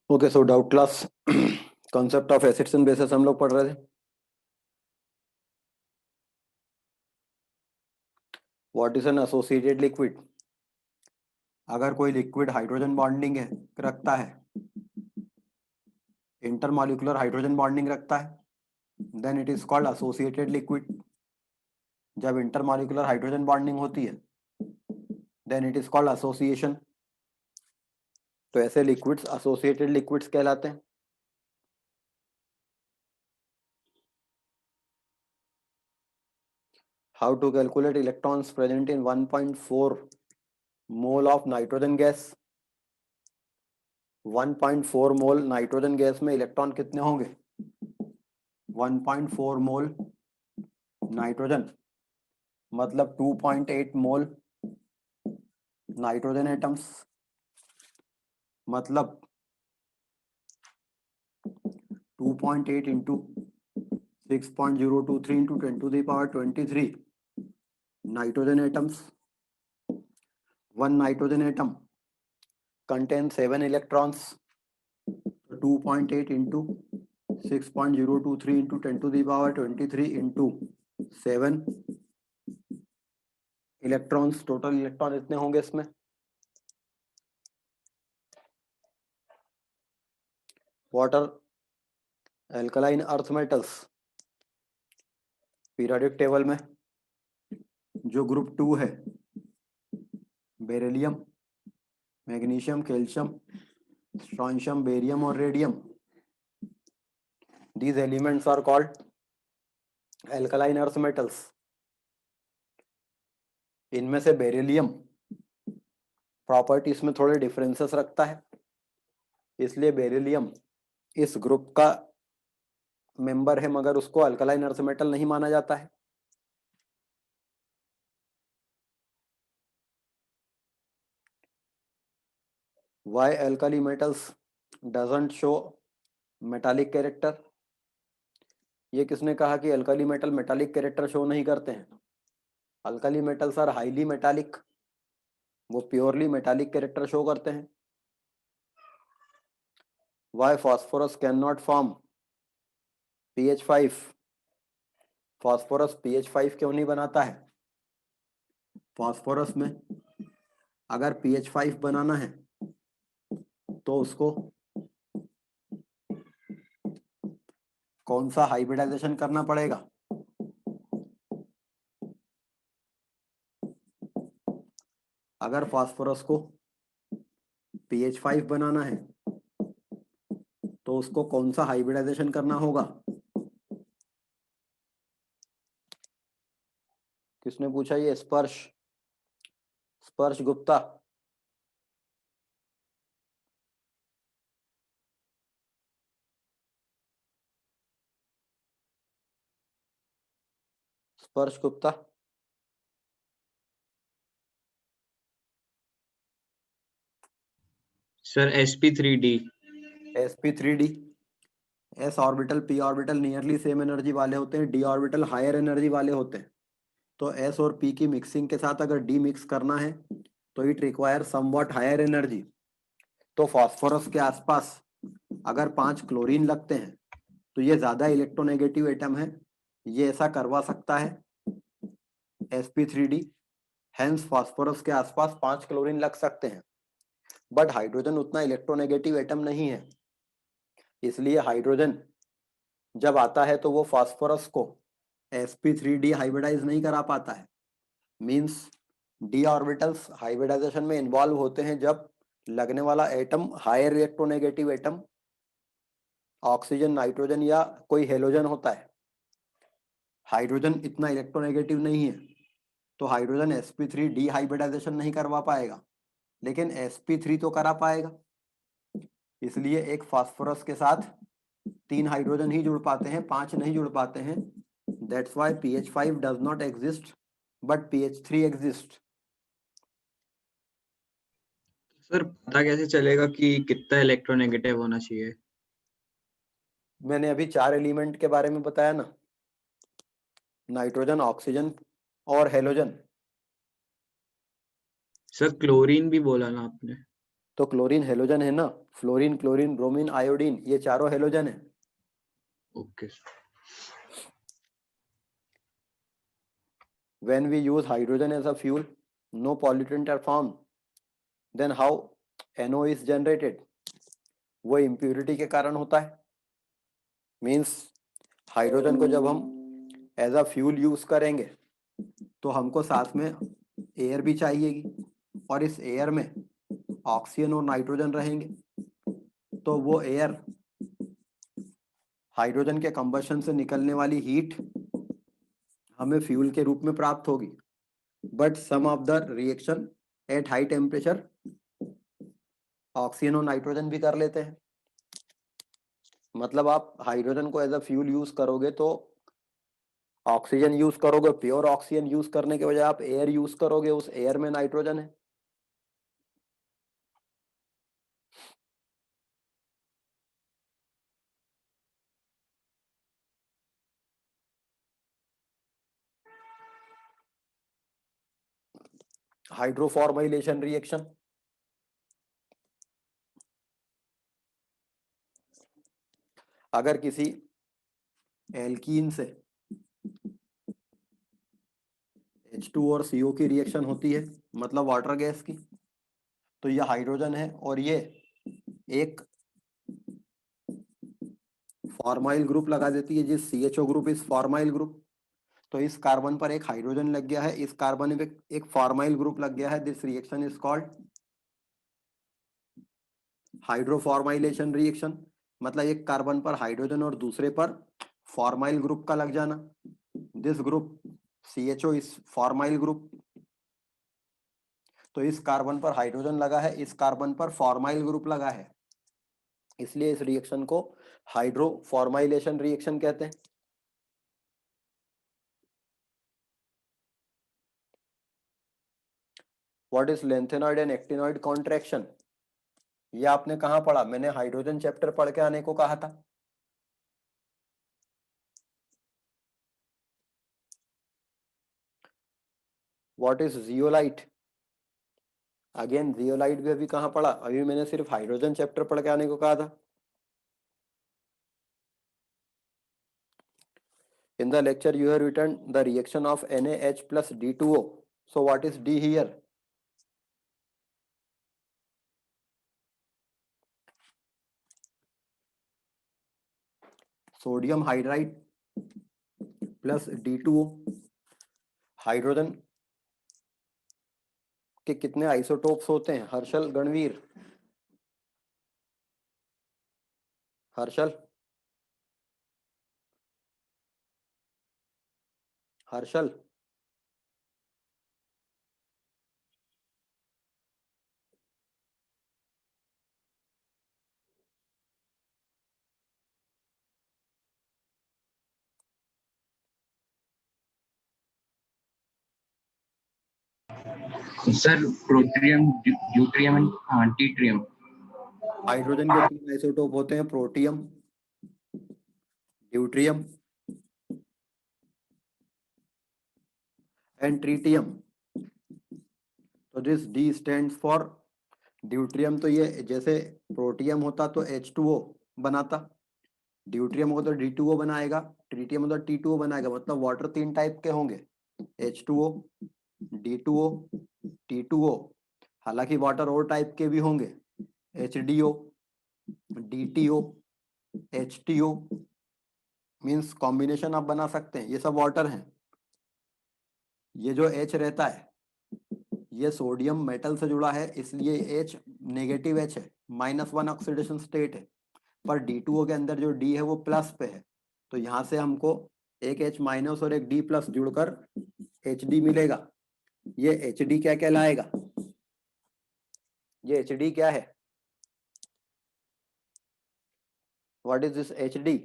Okay, so doubt class concept of acids and bases हम लोग पढ़ रहे थे। What is an associated liquid? अगर कोई लिक्विड हाइड्रोजन बॉन्डिंग है रखता है, इंटरमॉलिक्यूलर हाइड्रोजन बॉन्डिंग रखता है, then it is called associated liquid. जब इंटरमॉलिक्यूलर हाइड्रोजन बॉन्डिंग होती है then it is called association. तो ऐसे लिक्विड्स एसोसिएटेड लिक्विड्स कहलाते हैं। How to calculate electrons present in 1.4 mole of nitrogen gas? 1.4 mole nitrogen gas में इलेक्ट्रॉन कितने होंगे? 1.4 मोल नाइट्रोजन मतलब 2.8 मोल नाइट्रोजन एटम्स, मतलब 2.8 into 6.023 into 10⁻23 nitrogen atoms. One nitrogen atom contains 7 electrons. 2.8 into 6.023 into 10⁻23 into 7 electrons, total electron इतने होंगे इसमें। Water alkaline earth metals periodic table में जो ग्रुप 2 है, beryllium, magnesium, calcium, strontium, barium और radium, these elements are called alkaline earth metals। इनमें से beryllium properties में थोड़े डिफरेंसेस रखता है, इसलिए बेरिलियम इस ग्रुप का मेंबर है मगर उसको अल्कलाइन अर्थ मेटल नहीं माना जाता है। Why alkali metals doesn't show metallic character? ये किसने कहा कि alkali metal metallic character show नहीं करते हैं? Alkali metals are highly metallic, वो प्योरली मेटालिक कैरेक्टर शो करते हैं। Why phosphorus cannot form pH5? Phosphorus pH5 क्यों नहीं बनाता है? फॉस्फोरस में अगर pH5 बनाना है तो उसको कौन सा हाइब्रिडाइजेशन करना पड़ेगा? अगर फास्फोरस को pH5 बनाना है तो उसको कौन सा हाइब्रिडाइजेशन करना होगा? किसने पूछा ये? स्पर्श, स्पर्श गुप्ता। स्पर्श Gupta. Sir sp3d। sp3d, s orbital p orbital nearly same energy वाले होते हैं, d ऑर्बिटल हायर एनर्जी वाले होते हैं। तो s और p की मिक्सिंग के साथ अगर d मिक्स करना है तो it require somewhat higher energy. तो फास्फोरस के आसपास अगर 5 क्लोरीन लगते हैं तो ये ज्यादा इलेक्ट्रोनेगेटिव एटम है, ये ऐसा करवा सकता है sp3d। हेंस फास्फोरस के आसपास 5 क्लोरीन लग सकते हैं, बट हाइड्रोजन उतना इलेक्ट्रोनेगेटिव एटम नहीं है, इसलिए हाइड्रोजन जब आता है तो वो फास्फोरस को sp3d हाइब्रिडाइज नहीं करा पाता है। मींस d ऑर्बिटल्स हाइब्रिडाइजेशन में इन्वॉल्व होते हैं जब लगने वाला atom higher electronegative atom oxygen, nitrogen या कोई हेलोजन होता है। हाइड्रोजन इतना इलेक्ट्रोनेगेटिव नहीं है तो हाइड्रोजन sp3d हाइब्रिडाइजेशन नहीं करवा पाएगा, लेकिन sp3 तो करा पाएगा। इसलिए एक फास्फोरस के साथ 3 हाइड्रोजन ही जुड़ पाते हैं, 5 नहीं जुड़ पाते हैं। That's why pH5 does not exist but pH3 exist. Sir पता कैसे चलेगा कि कितना इलेक्ट्रोनेगेटिव होना चाहिए? मैंने अभी 4 एलिमेंट के बारे में बताया ना, नाइट्रोजन, ऑक्सीजन और हेलोजन। सर क्लोरीन भी बोला ना आपने। तो क्लोरीन हेलोजन है ना, फ्लोरीन, क्लोरीन, ब्रोमीन, आयोडीन, ये चारों हेलोजन है। Okay. When we use hydrogen as a fuel, no pollutant are formed. Then how NO is generated? वो इम्प्योरिटी के कारण होता है। मीन्स हाइड्रोजन को जब हम एज अ फ्यूल यूज करेंगे तो हमको साथ में एयर भी चाहिएगी, और इस एयर में ऑक्सीजन और नाइट्रोजन रहेंगे। तो वो एयर, हाइड्रोजन के कंबशन से निकलने वाली हीट हमें फ्यूल के रूप में प्राप्त होगी। But some of the reaction at high temperature oxygen और नाइट्रोजन भी कर लेते हैं। मतलब आप हाइड्रोजन को एज अ फ्यूल यूज करोगे तो ऑक्सीजन यूज करोगे, प्योर ऑक्सीजन यूज करने के बजाय आप एयर यूज करोगे, उस एयर में नाइट्रोजन है। हाइड्रोफॉर्माइलेशन रिएक्शन, अगर किसी एल्कीन से H2 और CO की रिएक्शन होती है, मतलब वाटर गैस की, तो ये हाइड्रोजन है और ये एक फॉर्माइल ग्रुप लगा देती है, जिस CHO group is formyl group. तो इस कार्बन पर एक हाइड्रोजन लग गया है, इस कार्बन पे एक फॉर्माइल ग्रुप लग गया है। This reaction is called hydroformylation reaction. मतलब एक कार्बन पर हाइड्रोजन और दूसरे पर फॉर्माइल ग्रुप का लग जाना। This group CHO is formyl group. तो इस कार्बन पर हाइड्रोजन लगा है, इस कार्बन पर फॉर्माइल ग्रुप लगा है, इसलिए इस रिएक्शन को हाइड्रोफॉर्माइलेशन रिएक्शन कहते हैं। What is lanthanoid and actinoid contraction? ये आपने कहाँ पढ़ा? मैंने हाइड्रोजन चैप्टर पढ़ के आने को कहा था। What is zeolite? Again zeolite भी अभी कहाँ पढ़ा? अभी मैंने सिर्फ हाइड्रोजन चैप्टर पढ़ के आने को कहा था। In the lecture you have written the reaction of NaH plus D2O. So what is D here? Sodium hydride plus D2O। Hydrogen के कितने आइसोटोप्स होते हैं? Harshal, Ganveer, Harshal, Harshal. Sir protium, deuterium and tritium. Hydrogen के 3 आइसोटोप होते हैं, प्रोटियम, ड्यूट्रियम एंड ट्रिटियम। तो this D stands for deuterium. तो ये जैसे प्रोटियम होता तो H2O बनाता, ड्यूट्रियम होता तो D2O बनाएगा, ट्रिटियम होता T2O बनाएगा। मतलब वाटर 3 टाइप के होंगे, H2O, D2O, T2O। हालांकि वाटर और टाइप के भी होंगे, HDO, DTO, HTO। Means combination आप बना सकते हैं। ये सब वाटर हैं। ये जो H रहता है ये सोडियम मेटल से जुड़ा है, इसलिए H नेगेटिव H है, -1 ऑक्सीडेशन स्टेट है। पर D2O के अंदर जो D है वो प्लस पे है, तो यहाँ से हमको एक H माइनस और एक D प्लस जुड़कर HD मिलेगा। ये HD क्या कहलाएगा? ये HD क्या है? What is this HD?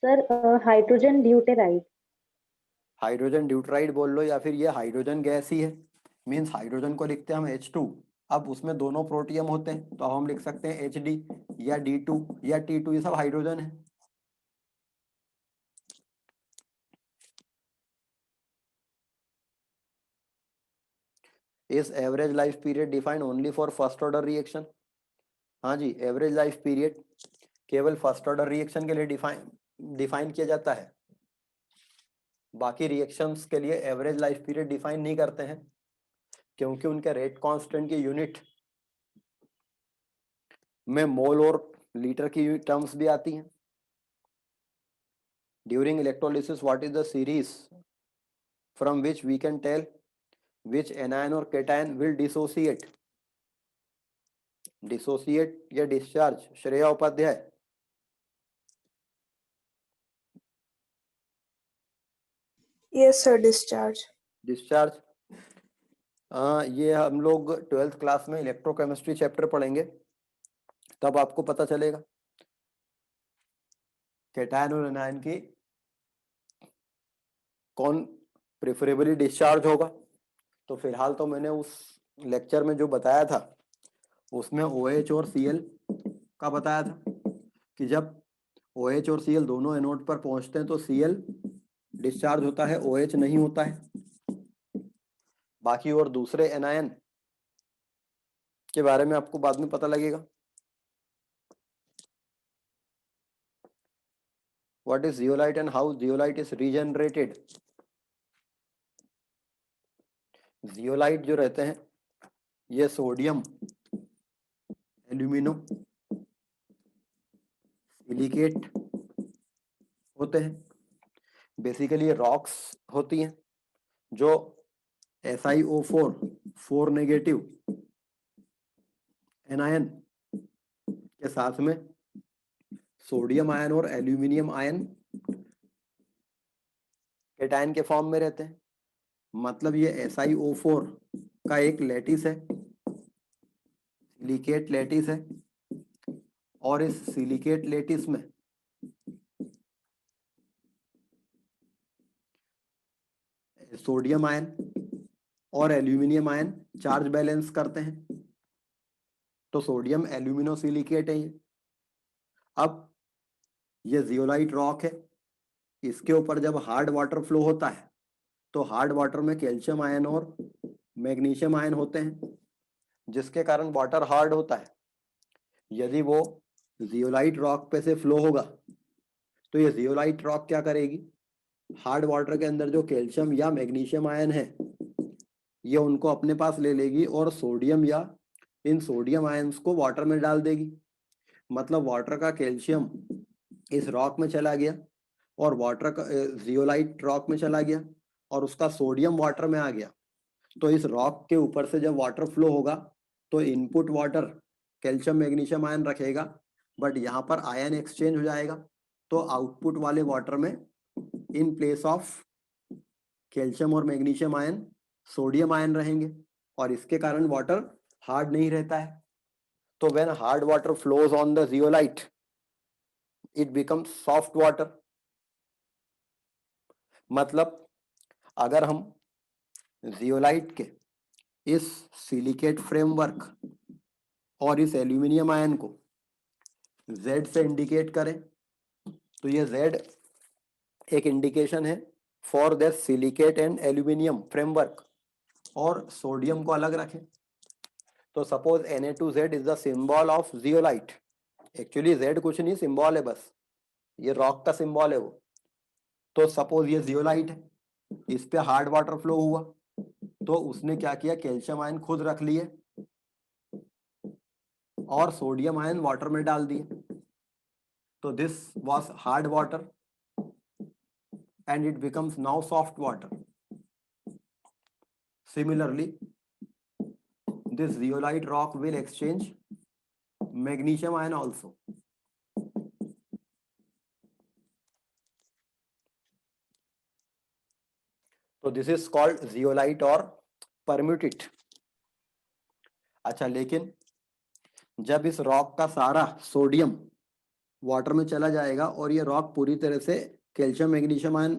Sir hydrogen deuteride. Hydrogen deuteride बोल लो या फिर ये हाइड्रोजन गैस ही है। मीन्स हाइड्रोजन को लिखते हैं हम H2, अब उसमें दोनों प्रोटियम होते हैं तो हम लिख सकते हैं HD या D2 या T2, ये सब हाइड्रोजन है। Is average life period defined only for first order reaction? हाँ जी, एवरेज लाइफ पीरियड केवल फर्स्ट ऑर्डर रिएक्शन के लिए डिफाइन किया जाता है, बाकी रिएक्शंस के लिए एवरेज लाइफ पीरियड डिफाइन नहीं करते हैं, क्योंकि उनके रेट कांस्टेंट की यूनिट में मोल और लीटर की टर्म्स भी आती हैं। During electrolysis what is the series from which we can tell which anion और केटायन विल डिसोसिएट? डिसोसिएट या discharge? Shreya Upadhyay. Yes, sir, discharge. Discharge. ये हम लोग 12th क्लास में इलेक्ट्रोकेमिस्ट्री चैप्टर पढ़ेंगे, तब आपको पता चलेगा केटायन और एनायन की कौन प्रेफरेबली डिस्चार्ज होगा। तो फिलहाल तो मैंने उस लेक्चर में जो बताया था उसमें OH और Cl का बताया था कि जब OH और Cl दोनों एनोड पर पहुंचते हैं तो Cl डिस्चार्ज होता है, OH नहीं होता है। बाकी और दूसरे एनायन के बारे में आपको बाद में पता लगेगा। What is zeolite and how zeolite is regenerated? Zeolite जो रहते हैं ये सोडियम एल्यूमिनो सिलिकेट होते हैं। बेसिकली रॉक्स होती हैं जो SiO4 नेगेटिव एनायन के साथ में सोडियम आयन और एल्यूमिनियम आयन केटायन के फॉर्म में रहते हैं। मतलब ये SiO4 का एक लैटिस है, सिलिकेट लैटिस है, और इस सिलिकेट लैटिस में सोडियम आयन और एल्यूमिनियम आयन चार्ज बैलेंस करते हैं। तो सोडियम एल्यूमिनो सिलिकेट है ये। अब ये जियोलाइट रॉक है, इसके ऊपर जब हार्ड वाटर फ्लो होता है तो हार्ड वाटर में कैल्शियम आयन और मैग्नीशियम आयन होते हैं, जिसके कारण वाटर हार्ड होता है। यदि वो जियोलाइट रॉक पे से फ्लो होगा तो ये जियोलाइट रॉक क्या करेगी, हार्ड वाटर के अंदर जो कैल्शियम या मैग्नीशियम आयन है ये उनको अपने पास ले लेगी और सोडियम या इन सोडियम आयंस को वाटर में डाल देगी। मतलब वाटर का कैल्शियम इस रॉक में चला गया और वाटर का जियोलाइट रॉक में चला गया और उसका सोडियम वाटर में आ गया। तो इस रॉक के ऊपर से जब वाटर फ्लो होगा तो input water calcium magnesium ion रखेगा, बट यहाँ पर आयन एक्सचेंज हो जाएगा। तो आउटपुट वाले वाटर में इन प्लेस ऑफ कैल्शियम और मैग्नीशियम आयन सोडियम आयन रहेंगे और इसके कारण वाटर हार्ड नहीं रहता है। तो when hard water flows on the zeolite it becomes soft water. मतलब अगर हम जियोलाइट के इस सिलिकेट फ्रेमवर्क और इस एल्यूमिनियम आयन को Z से इंडिकेट करें तो ये Z एक इंडिकेशन है for the silicate and aluminium framework, और सोडियम को अलग रखें। तो suppose Na2Z is the symbol of zeolite. Actually Z कुछ नहीं, सिंबल है बस, ये रॉक का सिंबल है वो। तो सपोज ये जियोलाइट है, इस पे हार्ड वाटर फ्लो हुआ तो उसने क्या किया, कैल्शियम आयन खुद रख लिए और सोडियम आयन वाटर में डाल दिए। तो this was hard water and it becomes now soft water. Similarly, this zeolite rock will exchange magnesium ion also. So this is called zeolite or permutate. अच्छा, लेकिन जब इस रॉक का सारा सोडियम वाटर में चला जाएगा और ये रॉक पूरी तरह से कैल्शियम मैग्नीशियम आयन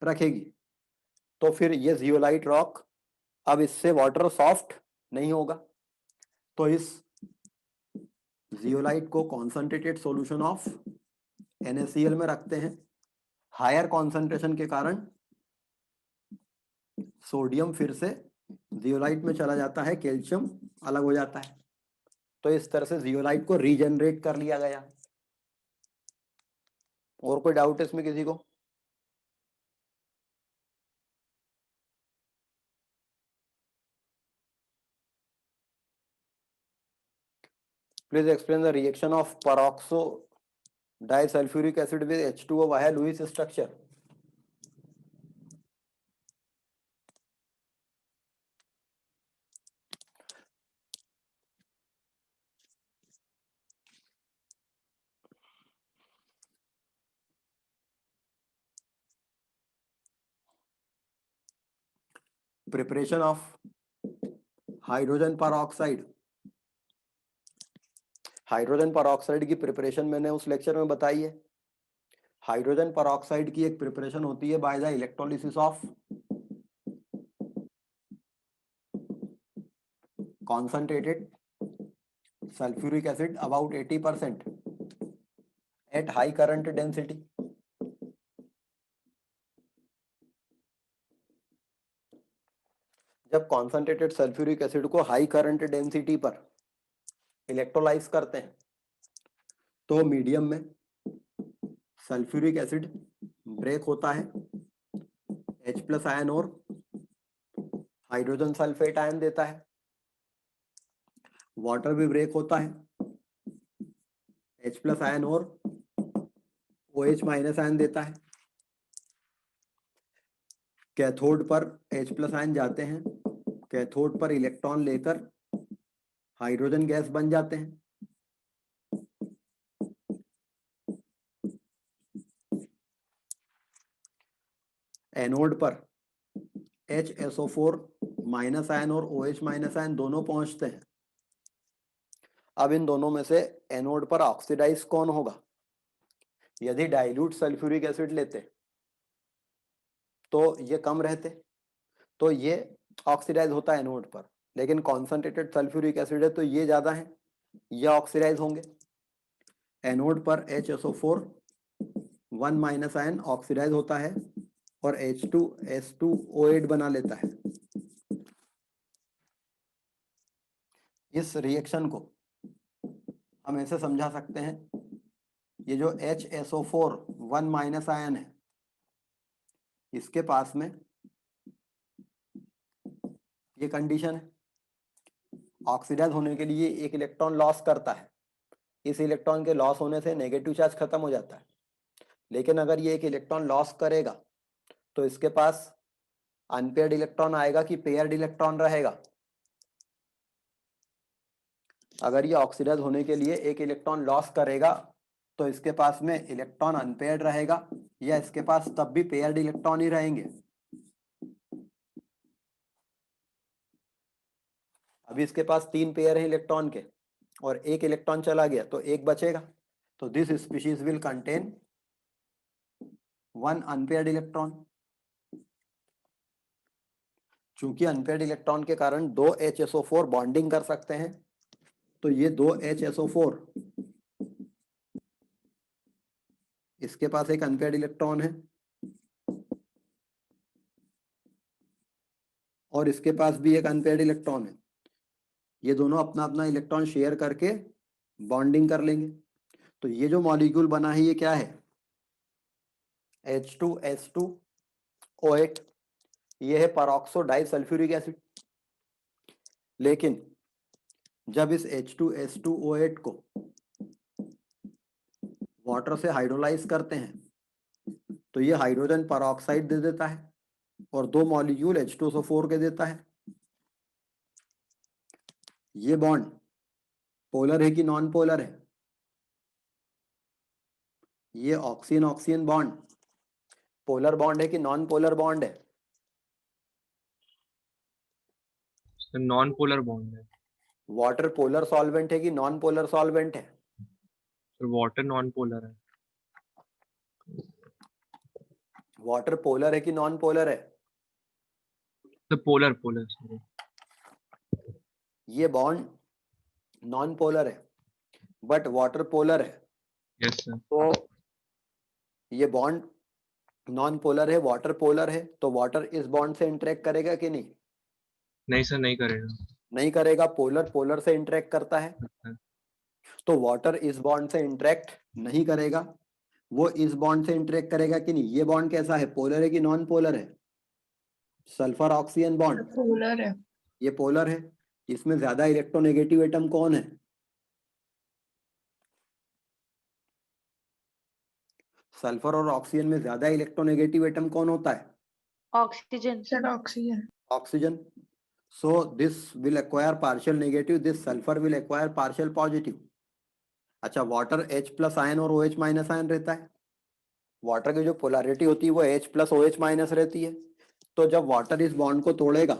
रखेगी तो फिर ये जियोलाइट रॉक अब इससे वाटर सॉफ्ट नहीं होगा। तो इस जियोलाइट को कॉन्सेंट्रेटेड सॉल्यूशन ऑफ NaCl में रखते हैं। हायर कॉन्सेंट्रेशन के कारण सोडियम फिर से जियोलाइट में चला जाता है, कैल्शियम अलग हो जाता है। तो इस तरह से जियोलाइट को रीजनरेट कर लिया गया। और कोई डाउट इसमें किसी को? Please explain the reaction of peroxo disulphuric acid with H2O via Lewis structure. Preparation of hydrogen peroxide. Hydrogen peroxide की प्रिपरेशन मैंने उस लेक्चर में बताई है। हाइड्रोजन peroxide की एक प्रिपरेशन होती है by the electrolysis of concentrated sulfuric acid about 80% at high current density. जब कॉन्सेंट्रेटेड सल्फ्यूरिक एसिड को हाई करंट डेंसिटी पर इलेक्ट्रोलाइज करते हैं तो मीडियम में सल्फ्यूरिक एसिड ब्रेक होता है, H+ आयन और हाइड्रोजन सल्फेट आयन देता है। वाटर भी ब्रेक होता है, H+ आयन और OH- आयन देता है। कैथोड पर H+ आयन जाते हैं, कैथोड पर इलेक्ट्रॉन लेकर हाइड्रोजन गैस बन जाते हैं। एनोड पर HSO4- आयन और OH- आयन दोनों पहुंचते हैं। अब इन दोनों में से एनोड पर ऑक्सीडाइज कौन होगा? यदि डाइल्यूट सल्फ्यूरिक एसिड लेते तो ये कम रहते, तो ये ऑक्सीडाइज होता है एनोड पर, लेकिन कॉन्सेंट्रेटेड सल्फ्यूरिक एसिड है तो ये ज्यादा है, ये ऑक्सीडाइज होंगे। एनोड पर HSO4 आयन ऑक्सीडाइज होता है और H2S2O8 बना लेता है। इस रिएक्शन को हम ऐसे समझा सकते हैं, ये जो HSO4 आयन है इसके पास में ये कंडीशन है, ऑक्सीडाइज होने के लिए एक इलेक्ट्रॉन लॉस करता है। इस इलेक्ट्रॉन के लॉस होने से नेगेटिव चार्ज खत्म हो जाता है, लेकिन अगर ये एक इलेक्ट्रॉन लॉस करेगा तो इसके पास अनपेयर्ड इलेक्ट्रॉन आएगा कि पेयर्ड इलेक्ट्रॉन रहेगा? अगर ये ऑक्सीडाइज होने के लिए एक इलेक्ट्रॉन लॉस करेगा तो इसके पास में इलेक्ट्रॉन अनपेयर्ड रहेगा या इसके पास तब भी पेयर्ड इलेक्ट्रॉन ही रहेंगे? अभी इसके पास 3 पेयर है इलेक्ट्रॉन के और एक इलेक्ट्रॉन चला गया तो एक बचेगा, तो this species will contain 1 unpaired electron. चूंकि अनपेयर्ड इलेक्ट्रॉन के कारण 2 HSO4 बॉन्डिंग कर सकते हैं, तो ये 2 HSO4 इसके पास एक अनपेयर्ड इलेक्ट्रॉन है और इसके पास भी एक अनपेयर्ड इलेक्ट्रॉन है। ये दोनों अपना अपना इलेक्ट्रॉन शेयर करके बॉन्डिंग कर लेंगे। तो ये जो मॉलिक्यूल बना है ये क्या है? H2S2O8। ये है पेरोक्सो डाइसल्फ्यूरिक एसिड। लेकिन जब इस H2S2O8 को वाटर से हाइड्रोलाइज करते हैं तो ये हाइड्रोजन पेरोक्साइड दे देता है और 2 मॉलिक्यूल H2SO4 के देता है। ये बॉन्ड पोलर है कि नॉन पोलर है? ये oxygen oxygen bond polar bond है कि नॉन पोलर बॉन्ड है? नॉन पोलर बॉन्ड है। वाटर पोलर सॉल्वेंट है कि नॉन पोलर सॉल्वेंट है? सर वाटर नॉन पोलर है। वाटर पोलर है कि नॉन पोलर है? Sir polar polar sorry. ये बॉन्ड नॉन पोलर है बट वाटर पोलर है, यस सर। तो ये बॉन्ड नॉन पोलर है, वाटर पोलर है, तो वाटर इस बॉन्ड से इंटरेक्ट करेगा कि नहीं? नहीं सर, नहीं करेगा। नहीं करेगा, पोलर पोलर से इंटरेक्ट करता है, तो वाटर इस बॉन्ड से इंटरेक्ट नहीं करेगा, वो इस बॉन्ड से इंटरेक्ट करेगा कि नहीं। ये बॉन्ड कैसा है, पोलर है कि नॉन पोलर है? सल्फर ऑक्सीजन बॉन्ड पोलर है। ये पोलर है। इसमें ज्यादा इलेक्ट्रोनेगेटिव एटम कौन है? सल्फर और ऑक्सीजन में ज्यादा इलेक्ट्रोनेगेटिव एटम कौन होता है? Oxygen. Sir oxygen. Oxygen. So this will acquire partial negative, this sulfur will acquire partial positive. अच्छा, वाटर H प्लस आयन और OH माइनस आयन रहता है। वाटर की जो पोलैरिटी होती है वो H प्लस OH माइनस रहती है। तो जब वाटर इस बॉन्ड को तोड़ेगा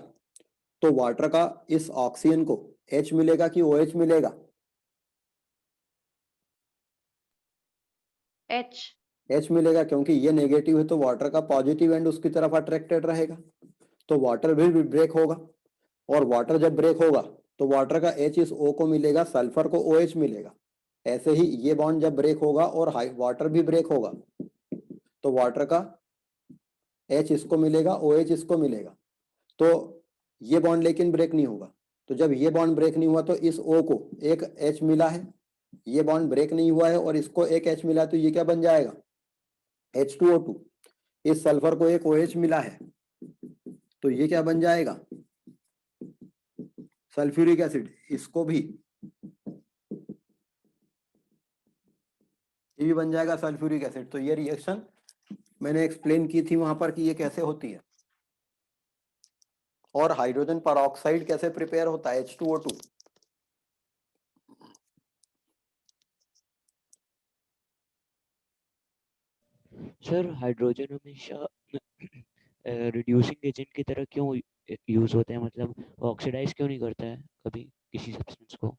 तो वाटर का इस ऑक्सीजन को H मिलेगा कि OH मिलेगा? एच। H मिलेगा, क्योंकि ये नेगेटिव है तो वाटर का पॉजिटिव एंड उसकी तरफ अट्रैक्टेड रहेगा, तो वाटर भी ब्रेक होगा। और वाटर जब ब्रेक होगा तो वाटर का H इस O को मिलेगा, सल्फर को OH मिलेगा। ऐसे ही ये बॉन्ड जब ब्रेक होगा और वाटर भी ब्रेक होगा तो वाटर का H इसको मिलेगा, OH इसको मिलेगा। तो ये बॉन्ड लेकिन ब्रेक नहीं होगा। तो जब ये बॉन्ड ब्रेक नहीं हुआ तो इस O को एक H मिला है, ये बॉन्ड ब्रेक नहीं हुआ है और इसको एक H मिला है, तो ये क्या बन जाएगा? H2O2। इस सल्फर को एक OH मिला है तो ये क्या बन जाएगा? Sulphuric acid. इसको भी ये भी बन जाएगा सल्फ्यूरिक एसिड। तो ये रिएक्शन मैंने एक्सप्लेन की थी वहां पर कि ये कैसे होती है। और हाइड्रोजन परऑक्साइड कैसे प्रिपेयर होता है, H2O2। सर हाइड्रोजन हमेशा रिड्यूसिंग एजेंट की तरह क्यों यूज होते हैं, मतलब ऑक्सीडाइज क्यों नहीं करता है कभी किसी सब्सटेंस को?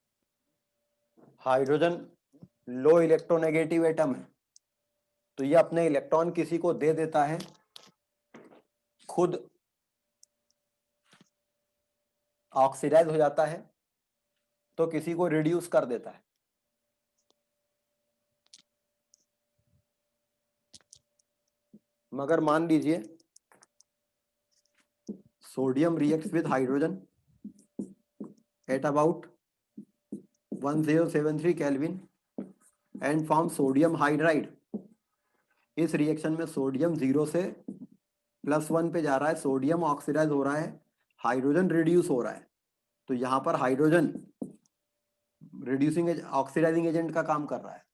हाइड्रोजन लो इलेक्ट्रोनेगेटिव एटम है, तो ये अपने इलेक्ट्रॉन किसी को दे देता है, खुद ऑक्सीडाइज हो जाता है, तो किसी को रिड्यूस कर देता है। मगर मान लीजिए sodium reacts with hydrogen at about 1073 kelvin and form sodium hydride. इस रिएक्शन में सोडियम 0 से +1 पे जा रहा है, सोडियम ऑक्सीडाइज हो रहा है, हाइड्रोजन रिड्यूस हो रहा है। तो यहां पर हाइड्रोजन रिड्यूसिंग ऑक्सीडाइजिंग एजेंट का काम कर रहा है।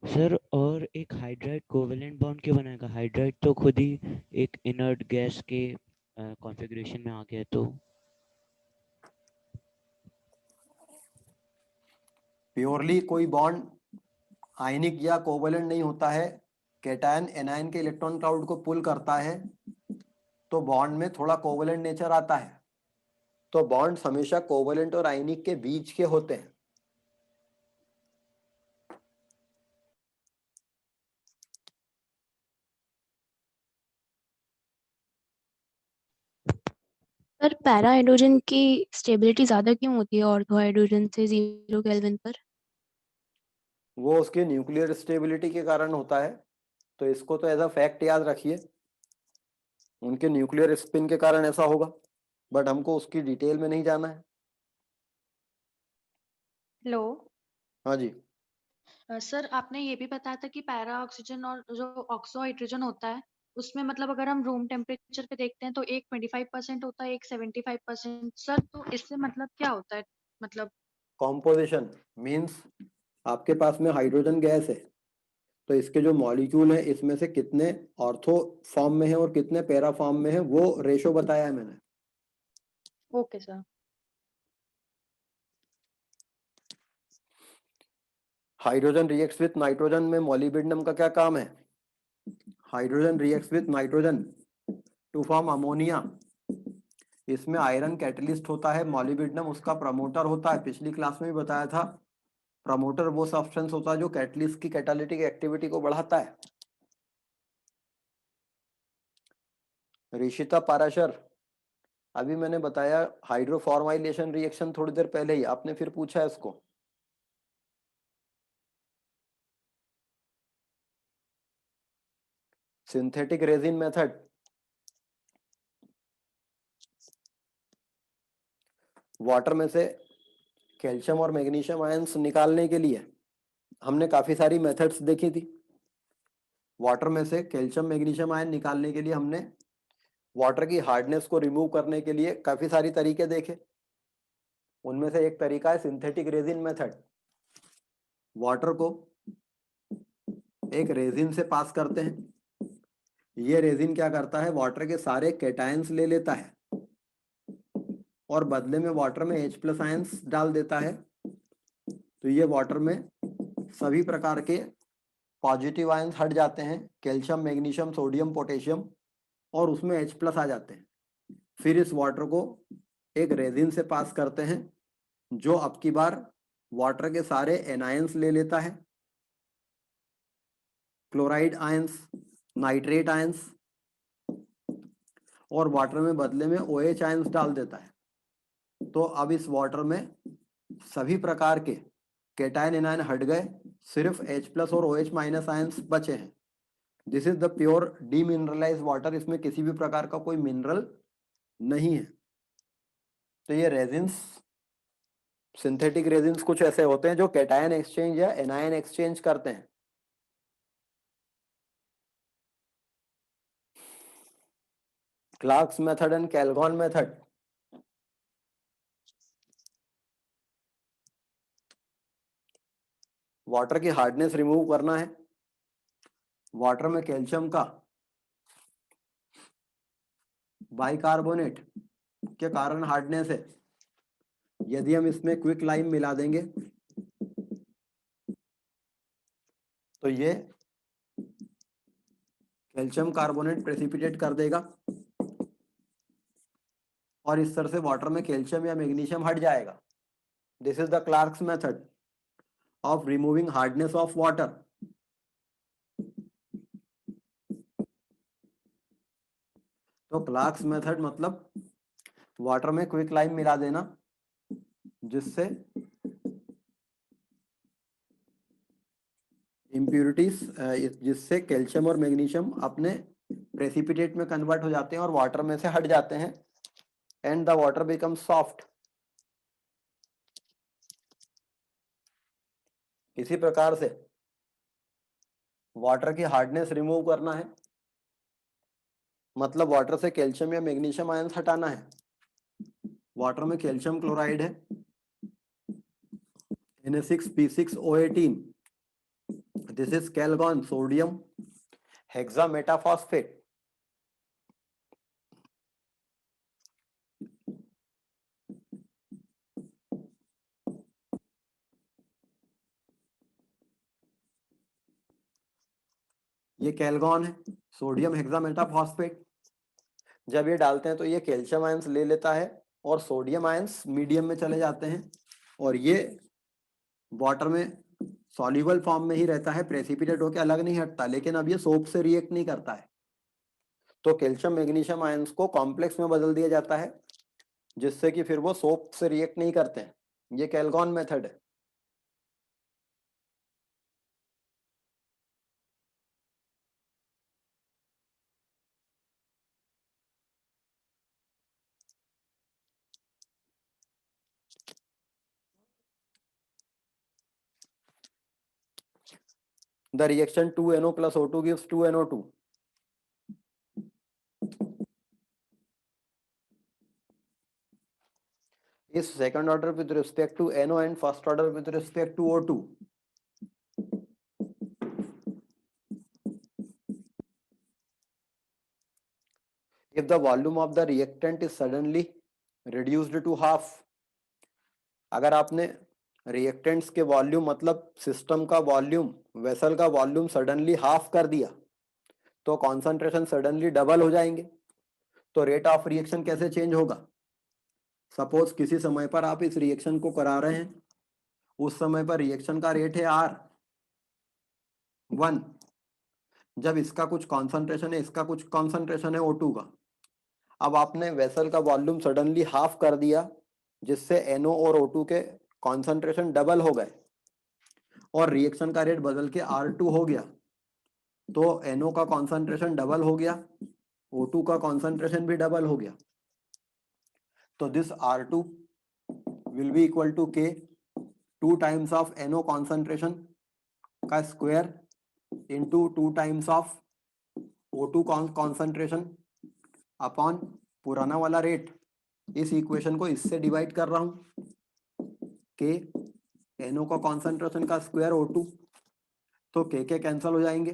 सर और एक हाइड्राइड कोवेलेंट बॉन्ड क्यों बनाएगा? हाइड्राइड तो खुद ही एक इनर्ट गैस के कॉन्फ़िगरेशन में आ गया, तो प्योरली कोई बॉन्ड आयनिक या कोवेलेंट नहीं होता है। कैटायन एनायन के इलेक्ट्रॉन क्लाउड को पुल करता है तो बॉन्ड में थोड़ा कोवेलेंट नेचर आता है। तो बॉन्ड्स हमेशा कोवेलेंट और आयनिक के बीच के होते हैं। सर पैरा हाइड्रोजन की स्टेबिलिटी ज़्यादा क्यों होती है ऑर्थो हाइड्रोजन से 0 केल्विन पर? वो उसके न्यूक्लियर स्टेबिलिटी के कारण होता है, तो इसको तो एज अ फैक्ट याद रखिए, उनके न्यूक्लियर स्पिन के कारण ऐसा होगा, बट हमको उसकी डिटेल में नहीं जाना है। हेलो। हाँ जी। सर आपने ये भी बताया था कि पैरा ऑक्सीजन और जो ऑक्सो हाइड्रोजन होता है उसमें मतलब अगर हम रूम टेम्परेचर पे देखते हैं तो एक 25% होता है, एक 75%। सर तो इससे मतलब क्या होता है? मतलब कॉम्पोजिशन मींस आपके पास में हाइड्रोजन गैस है, तो इसके जो मॉलिक्यूल है इसमें से कितने ऑर्थो फॉर्म में है और कितने पैरा फॉर्म में है, वो रेशो बताया है मैंने। Okay sir. Hydrogen reacts with nitrogen में मॉलिब्डेनम का क्या काम है? Hydrogen reacts with nitrogen to form ammonia. इसमें आयरन कैटलिस्ट होता है, मॉलिब्डेनम उसका प्रमोटर होता है। पिछली क्लास में भी बताया था, प्रमोटर वो सब्सटेंस होता है जो कैटलिस्ट की कैटालिटिक एक्टिविटी को बढ़ाता है। ऋषिता पाराशर, अभी मैंने बताया हाइड्रोफॉर्माइलेशन रिएक्शन थोड़ी देर पहले ही, आपने फिर पूछा है इसको। सिंथेटिक रेजिन मेथड, वाटर में से कैल्शियम और मैग्नीशियम आयंस निकालने के लिए हमने काफ़ी सारी मेथड्स देखी थी। वाटर में से कैल्शियम मैग्नीशियम आयन निकालने के लिए हमने वाटर की हार्डनेस को रिमूव करने के लिए काफ़ी सारी तरीके देखे। उनमें से एक तरीका है सिंथेटिक रेजिन मेथड। वाटर को एक रेजिन से पास करते हैं। ये रेजिन क्या करता है, वाटर के सारे कैटायंस ले लेता है और बदले में वाटर में H+ आयंस डाल देता है। तो ये वाटर में सभी प्रकार के पॉजिटिव आयंस हट जाते हैं, कैल्शियम मैग्नीशियम सोडियम पोटेशियम, और उसमें H+ आ जाते हैं। फिर इस वाटर को एक रेजिन से पास करते हैं जो अब की बार वाटर के सारे एनायंस ले लेता है, क्लोराइड आयंस, नाइट्रेट आयंस, और वाटर में बदले में OH आयंस डाल देता है। तो अब इस वाटर में सभी प्रकार के कैटायन एनायन हट गए, सिर्फ H+ और OH- आयंस बचे हैं। This is the pure demineralise water. इसमें किसी भी प्रकार का कोई मिनरल नहीं है। तो ये रेजिन्स, सिंथेटिक रेजिन्स कुछ ऐसे होते हैं जो कैटायन एक्सचेंज या एनायन एक्सचेंज करते हैं। Clark's method and Calgon method. Water की हार्डनेस रिमूव करना है। वाटर में कैल्शियम का बाइकार्बोनेट के कारण हार्डनेस है। यदि हम इसमें क्विक लाइम मिला देंगे तो ये कैल्शियम कार्बोनेट प्रेसिपिटेट कर देगा और इस तरह से वाटर में कैल्शियम या मैग्नीशियम हट जाएगा। This is the Clark's method of removing hardness of water. तो क्लार्क्स मेथड मतलब वाटर में क्विक लाइम मिला देना जिससे इम्प्यूरिटीज, जिससे कैल्शियम और मैग्नीशियम अपने प्रेसिपिटेट में कन्वर्ट हो जाते हैं और वाटर में से हट जाते हैं and the water become soft. इसी प्रकार से वाटर की हार्डनेस रिमूव करना है, मतलब वाटर से कैल्शियम या मैग्नीशियम आयंस हटाना है। वाटर में कैल्शियम क्लोराइड है Na6P6O18। This is Calgon sodium hexametaphosphate. ये कैलगॉन है, सोडियम हेक्सामेटाफॉस्फेट। जब ये डालते हैं तो ये कैल्शियम आयंस ले लेता है और सोडियम आयंस मीडियम में चले जाते हैं और ये वाटर में सॉल्युबल फॉर्म में ही रहता है, प्रेसिपिटेट होकर अलग नहीं हटता। लेकिन अब ये सोप से रिएक्ट नहीं करता है, तो कैल्शियम मैग्नीशियम आयंस को कॉम्प्लेक्स में बदल दिया जाता है जिससे कि फिर वो सोप से रिएक्ट नहीं करते हैं। ये कैलगॉन मेथड है। The reaction 2NO plus O2 gives 2NO2. Is second order with respect to NO and first order with respect to O2. If the volume of the reactant is suddenly reduced to half, अगर आपने reactants के volume मतलब system का volume, vessel का volume suddenly half कर दिया तो concentration suddenly double हो जाएंगे। तो रेट ऑफ रिएक्शन कैसे चेंज होगा? सपोज किसी समय पर आप इस रिएक्शन को करा रहे हैं, उस समय पर रिएक्शन का रेट है R1। जब इसका कुछ कॉन्सेंट्रेशन है, इसका कुछ कॉन्सेंट्रेशन है O2 का। अब आपने वेसल का वॉल्यूम सडनली हाफ कर दिया जिससे NO और O2 के कॉन्सेंट्रेशन डबल हो गए और रिएक्शन का रेट बदल के R2 हो गया। तो NO का कॉन्सेंट्रेशन डबल हो गया, O2 का कॉन्सेंट्रेशन भी डबल हो गया। तो this R2 will be equal to k 2 times of NO concentration का square into 2 times of O2 concentration upon पुराना वाला रेट। इस इक्वेशन को इससे डिवाइड कर रहा हूं, के NO का कॉन्सेंट्रेशन का स्क्वायर O2, तो के कैंसिल हो जाएंगे,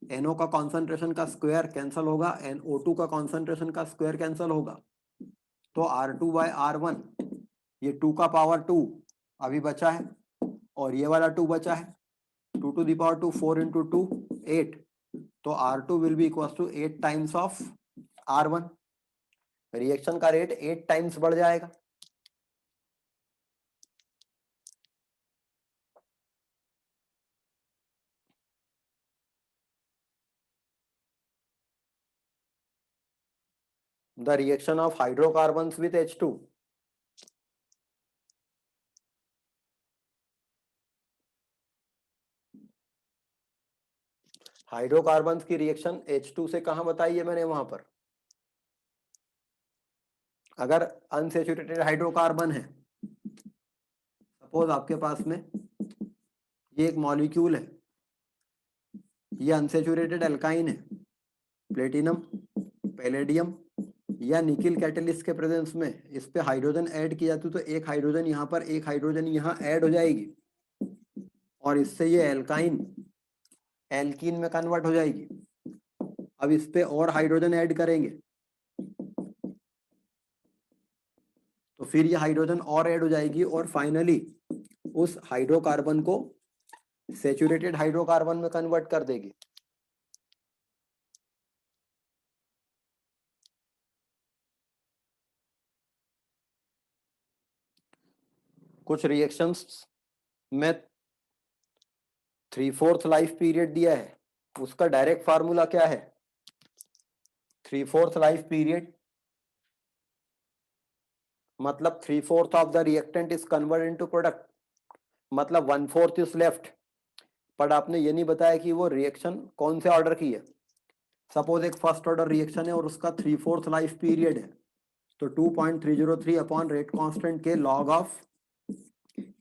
NO का कॉन्सेंट्रेशन का स्क्वायर कैंसिल होगा, O2 का कॉन्सेंट्रेशन का स्क्वायर कैंसिल होगा, तो R2 बाय R1, ये 2 का पावर 2 अभी बचा है और ये वाला 2 बचा है, 2 to the power 2, 4 into 2 8, तो R2 will be equals to 8 times of R1। Reaction का रेट 8 टाइम्स बढ़ जाएगा। The reaction of hydrocarbons with H2, hydrocarbons की रिएक्शन H2 से कहां बताई है मैंने, वहां पर। अगर अनसेचुरेटेड हाइड्रोकार्बन है, सपोज आपके पास में ये एक मॉलिक्यूल है, ये अनसेचुरेटेड एल्काइन है, प्लेटिनम, पैलेडियम या निकिल कैटलिस्ट के प्रेजेंस में इस पे हाइड्रोजन ऐड की जाती है, तो एक हाइड्रोजन यहाँ पर, एक हाइड्रोजन यहाँ ऐड हो जाएगी और इससे ये एल्काइन एल्कीन में कन्वर्ट हो जाएगी। अब इस पे और हाइड्रोजन ऐड करेंगे तो फिर ये हाइड्रोजन और ऐड हो जाएगी और फाइनली उस हाइड्रोकार्बन को सैचुरेटेड हाइड्रोकार्बन में कन्वर्ट कर देगी। कुछ रिएक्शंस में 3/4 लाइफ पीरियड दिया है, उसका डायरेक्ट फार्मूला क्या है? 3/4 लाइफ पीरियड मतलब 3/4 of the reactant is convert into product, मतलब 1/4 इज लेफ्ट। पर आपने ये नहीं बताया कि वो रिएक्शन कौन से ऑर्डर की है। सपोज एक फर्स्ट ऑर्डर रिएक्शन है और उसका 3/4 लाइफ पीरियड है, तो 2.303 अपॉन रेट कांस्टेंट के लॉग ऑफ,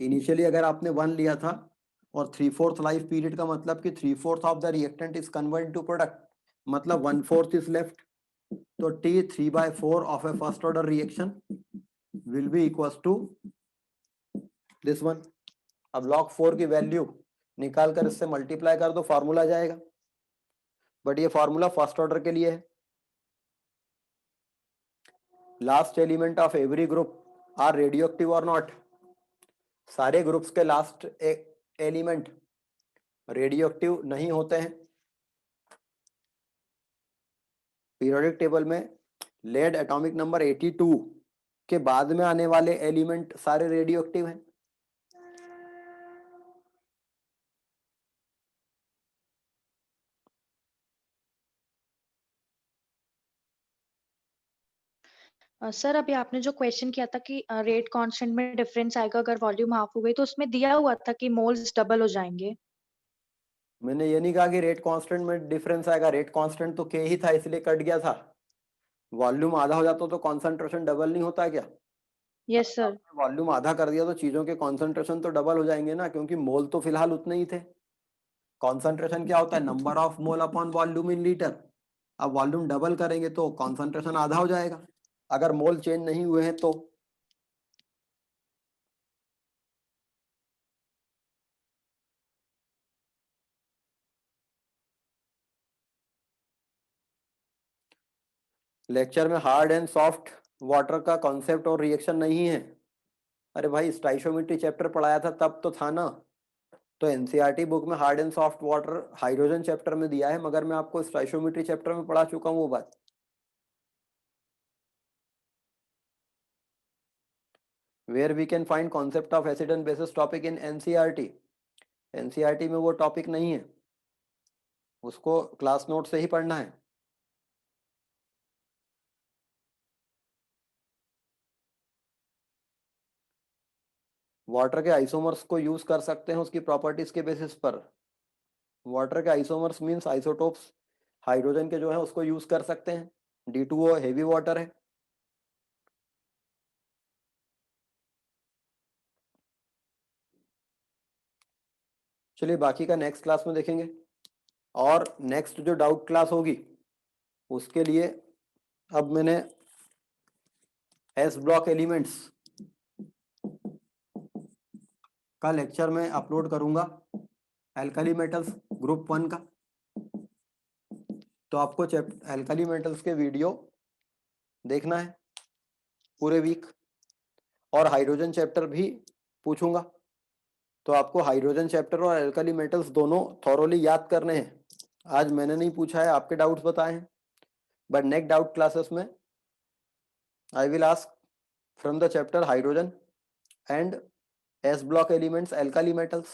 इनिशियली अगर आपने 1 लिया था और 3/4 लाइफ पीरियड का मतलब कि 3/4 of the reactant is convert to product, मतलब 1/4 इज लेफ्ट, तो T 3/4 of a first order reaction will be equals to this one. अब log 4 की वैल्यू निकाल कर इससे मल्टीप्लाई कर दो, फॉर्मूला जाएगा, बट ये फॉर्मूला फर्स्ट ऑर्डर के लिए है। Last element of every group are radioactive और नॉट, सारे ग्रुप्स के लास्ट एलिमेंट रेडियो एक्टिव नहीं होते हैं। पीरियोडिक टेबल में लेड एटॉमिक नंबर 82 के बाद में आने वाले एलिमेंट सारे रेडियो एक्टिव हैं। सर अभी आपने जो क्वेश्चन किया था कि रेट कांस्टेंट में डिफरेंस आएगा अगर वॉल्यूम हाफ हो गई, तो उसमें दिया हुआ था कि मोल्स डबल हो जाएंगे। मैंने ये नहीं कहा कि रेट कांस्टेंट में डिफरेंस आएगा, रेट कांस्टेंट तो के ही था इसलिए कट गया था। वॉल्यूम आधा हो जाता तो कॉन्सेंट्रेशन डबल नहीं होता क्या? Yes sir. वॉल्यूम आधा कर दिया तो चीजों के कॉन्सेंट्रेशन तो डबल हो जाएंगे ना, क्योंकि मोल तो फिलहाल उतने ही थे। कॉन्सेंट्रेशन क्या होता है? Number of mole upon volume in litre. अब वॉल्यूम डबल करेंगे तो कॉन्सेंट्रेशन आधा हो जाएगा, अगर मोल चेंज नहीं हुए हैं तो। लेक्चर में हार्ड एंड सॉफ्ट वाटर का कॉन्सेप्ट और रिएक्शन नहीं है। अरे भाई स्टाइशियोमेट्री चैप्टर पढ़ाया था तब तो था ना। तो एनसीईआरटी बुक में hard and soft water hydrogen chapter में दिया है, मगर मैं आपको स्टाइशियोमेट्री चैप्टर में पढ़ा चुका हूँ वो बात। Where we can find concept of acid and basis topic in NCERT. NCERT में वो टॉपिक नहीं है, उसको क्लास नोट से ही पढ़ना है। वाटर के आइसोमर्स को यूज कर सकते हैं उसकी प्रॉपर्टीज के बेसिस पर। वाटर के आइसोमर्स मींस आइसोटोप्स, हाइड्रोजन के जो है उसको यूज कर सकते हैं। D2O हेवी वाटर है, चलिए बाकी का नेक्स्ट क्लास में देखेंगे। और नेक्स्ट जो डाउट क्लास होगी उसके लिए अब मैंने एस ब्लॉक एलिमेंट्स का लेक्चर में अपलोड करूंगा, एल्कली मेटल्स ग्रुप 1 का। तो आपको एल्कली मेटल्स के वीडियो देखना है पूरे वीक, और हाइड्रोजन चैप्टर भी पूछूंगा, तो आपको हाइड्रोजन चैप्टर और एल्कली मेटल्स दोनों थॉरोली याद करने हैं। आज मैंने नहीं पूछा है, आपके डाउट्स बताए हैं, बट नेक्स्ट डाउट क्लासेस में I will ask from the chapter hydrogen and S block elements alkali metals.